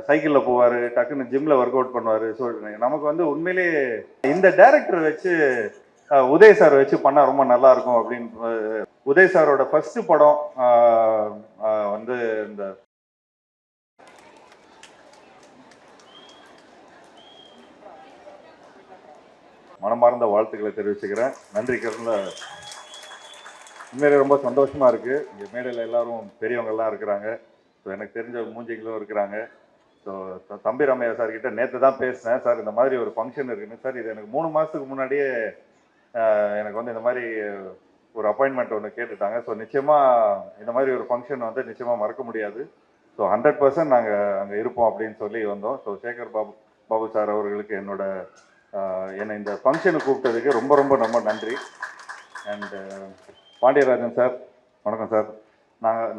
சைக்கிளில் போவார், டக்குன்னு ஜிம்மில் ஒர்க் அவுட் பண்ணுவார். ஸோ நமக்கு வந்து உண்மையிலேயே இந்த டைரக்டர் வச்சு உதய் சார் வச்சு பண்ணால் ரொம்ப நல்லா இருக்கும் அப்படின்னு. உதய் சாரோட ஃபர்ஸ்ட் படம் வந்து இந்த மனமார்ந்த வாழ்த்துக்களை தெரிவிச்சுக்கிறேன். நன்றி கருண. உண்மையிலே ரொம்ப சந்தோஷமா இருக்கு. இங்கே மேடையில் எல்லாரும் பெரியவங்கெல்லாம் இருக்கிறாங்க. ஸோ எனக்கு தெரிஞ்ச மூஞ்சிகளும் இருக்கிறாங்க. ஸோ தம்பி ராமையா சார் கிட்ட நேற்று தான் பேசினேன். சார் இந்த மாதிரி ஒரு ஃபங்க்ஷன் இருக்குன்னு. சார் இது எனக்கு 3 மாதத்துக்கு முன்னாடியே எனக்கு வந்து இந்த மாதிரி ஒரு அப்பாயின்மெண்ட் ஒன்று கேட்டுட்டாங்க. ஸோ நிச்சயமாக இந்த மாதிரி ஒரு ஃபங்க்ஷன் வந்து நிச்சயமாக மறக்க முடியாது. ஸோ 100% நாங்கள் அங்கே இருப்போம் அப்படின்னு சொல்லி வந்தோம். ஸோ சேகர் பாபு சார் அவர்களுக்கு என்னை இந்த ஃபங்க்ஷனுக்கு கூப்பிட்டதுக்கு ரொம்ப ரொம்ப ரொம்ப நன்றி. அண்டு பாண்டியராஜன் சார், வணக்கம் சார்.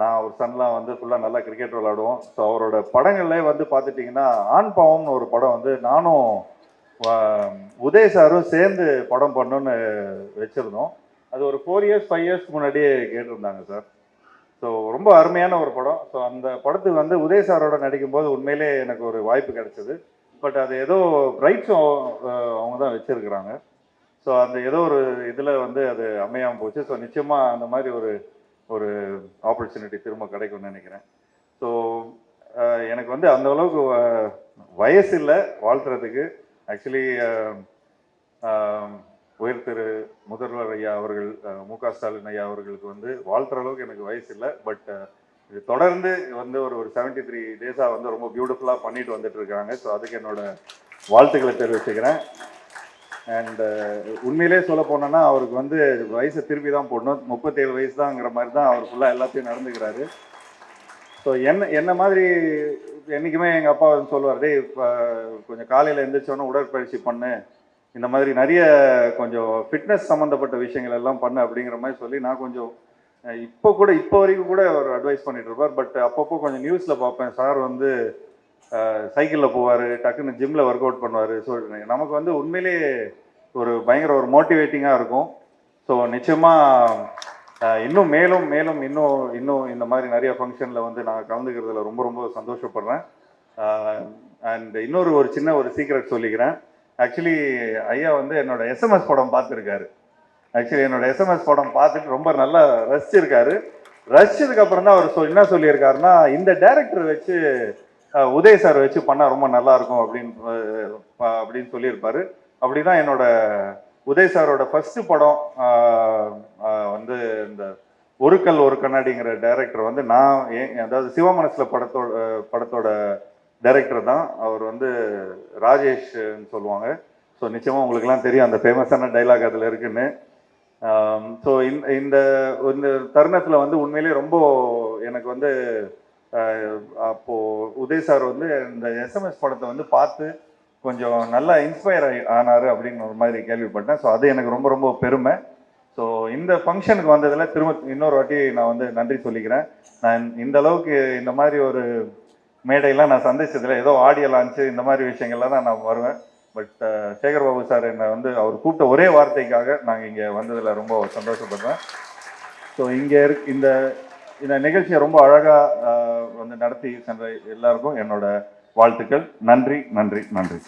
நான் ஒரு சன்லாம் வந்து ஃபுல்லாக நல்லா கிரிக்கெட் விளாடுவோம். ஸோ அவரோட படங்கள்லேயே வந்து பார்த்துட்டிங்கன்னா ஆண் பாவம்னு ஒரு படம் வந்து நானும் உதய் சாரும் சேர்ந்து படம் பண்ணோன்னு வச்சுருந்தோம். அது ஒரு 4 இயர்ஸ் 5 இயர்ஸ்க்கு முன்னாடியே கேட்டிருந்தாங்க சார். ஸோ ரொம்ப அருமையான ஒரு படம். ஸோ அந்த படத்துக்கு வந்து உதய் சாரோட நடிக்கும்போது உண்மையிலே எனக்கு ஒரு வாய்ப்பு கிடைச்சது. பட் அது ஏதோ ரைட்ஸும் அவங்க தான் வச்சுருக்குறாங்க. ஸோ அந்த ஏதோ ஒரு இதில் வந்து அது அமையாமல் போச்சு. ஸோ நிச்சயமாக அந்த மாதிரி ஒரு ஆப்பர்ச்சுனிட்டி திரும்ப கிடைக்கும்னு நினைக்கிறேன். ஸோ எனக்கு வந்து அந்த அளவுக்கு வயசு இல்லை வாழ்த்துறதுக்கு. ஆக்சுவலி உயர் திரு முதல்வர் ஐயா அவர்கள், மு.க. ஸ்டாலின் ஐயா அவர்களுக்கு வந்து வாழ்த்துற அளவுக்கு எனக்கு வயசு இல்லை. பட் இது தொடர்ந்து வந்து ஒரு 73 டேஸாக வந்து ரொம்ப பியூட்டிஃபுல்லாக பண்ணிட்டு வந்துட்டு இருக்காங்க. ஸோ அதுக்கு என்னோட வாழ்த்துக்களை தெரிவிச்சுக்கிறேன். அண்ட் உண்மையிலே சொல்ல போனோன்னா அவருக்கு வந்து வயசை திருப்பி தான் போடணும். 37 வயசு தான்ங்கிற மாதிரி தான் அவர் ஃபுல்லாக எல்லாத்தையும் நடந்துக்கிறாரு. ஸோ என்ன மாதிரி என்றைக்குமே எங்கள் அப்பா வந்து சொல்லுவார், டே இப்போ கொஞ்சம் காலையில் எழுந்திரிச்சோன்னே உடற்பயிற்சி பண்ணு, இந்த மாதிரி நிறைய கொஞ்சம் ஃபிட்னஸ் சம்மந்தப்பட்ட விஷயங்கள் எல்லாம் பண்ணு அப்படிங்கிற மாதிரி சொல்லி நான் கொஞ்சம் இப்போ வரைக்கும் கூட அவர் அட்வைஸ் பண்ணிட்டு இருப்பார். பட் அப்பப்போ கொஞ்சம் நியூஸில் பார்ப்பேன், சார் வந்து சைக்கிளில் போவார், டக்குன்னு ஜிம்மில் ஒர்க் அவுட் பண்ணுவார். ஸோ நமக்கு வந்து உண்மையிலேயே பயங்கர ஒரு மோட்டிவேட்டிங்காக இருக்கும். ஸோ நிச்சயமாக இன்னும் மேலும் இன்னும் இந்த மாதிரி நிறைய ஃபங்க்ஷனில் வந்து நான் கலந்துக்கிறதுல ரொம்ப ரொம்ப சந்தோஷப்படுறேன். அண்ட் ஒரு சின்ன சீக்ரெட் சொல்லிக்கிறேன். ஆக்சுவலி ஐயா வந்து என்னோட எஸ்எம்எஸ் படம் பார்த்துருக்காரு. என்னோட எஸ்எம்எஸ் படம் பார்த்துட்டு ரொம்ப நல்லா ரசிச்சிருக்காரு. ரசிச்சதுக்கு அப்புறம் தான் அவர் என்ன சொல்லியிருக்காருன்னா, இந்த டைரக்டர் வச்சு உதய் சார் வச்சு பண்ணால் ரொம்ப நல்லா இருக்கும் அப்படின்னு சொல்லியிருப்பாரு. அப்படிதான் என்னோட உதய் சாரோட ஃபர்ஸ்ட் படம் வந்து இந்த ஒரு கல் ஒரு கண்ணாடிங்கிற டைரக்டர் வந்து அதாவது சிவமனசுல படத்தோட டைரக்டர் தான் அவர் வந்து ராஜேஷ்ன்னு சொல்லுவாங்க. ஸோ நிச்சயமாக உங்களுக்குலாம் தெரியும் அந்த ஃபேமஸான டைலாக் அதில் இருக்குன்னு. ஸோ இந்த தருணத்தில் வந்து உண்மையிலே ரொம்ப எனக்கு வந்து அப்போது உதய் சார் வந்து இந்த எஸ்எம்எஸ் படத்தை வந்து பார்த்து கொஞ்சம் நல்லா இன்ஸ்பயர் ஆனார் அப்படின்னு ஒரு மாதிரி கேள்விப்பட்டேன். ஸோ அது எனக்கு ரொம்ப ரொம்ப பெருமை. ஸோ இந்த ஃபங்க்ஷனுக்கு வந்ததில் திரும்ப இன்னொரு வாட்டி நான் வந்து நன்றி சொல்லிக்கிறேன். நான் இந்த அளவுக்கு இந்த மாதிரி ஒரு மேடையெல்லாம் நான் சந்திச்சதில்லை. ஏதோ ஆடியோ லான்ச்சு இந்த மாதிரி விஷயங்கள்லாம் தான் நான் வருவேன். பட் சேகர் பாபு சார் என்னை வந்து அவர் கூப்பிட்ட ஒரே வார்த்தைக்காக நாங்கள் இங்கே வந்ததில் ரொம்ப சந்தோஷப்படுறேன். ஸோ இங்கே இந்த நிகழ்ச்சியை ரொம்ப அழகாக வந்து நடத்தி சென்ற எல்லாருக்கும் என்னோட வாழ்த்துக்கள். நன்றி நன்றி நன்றி.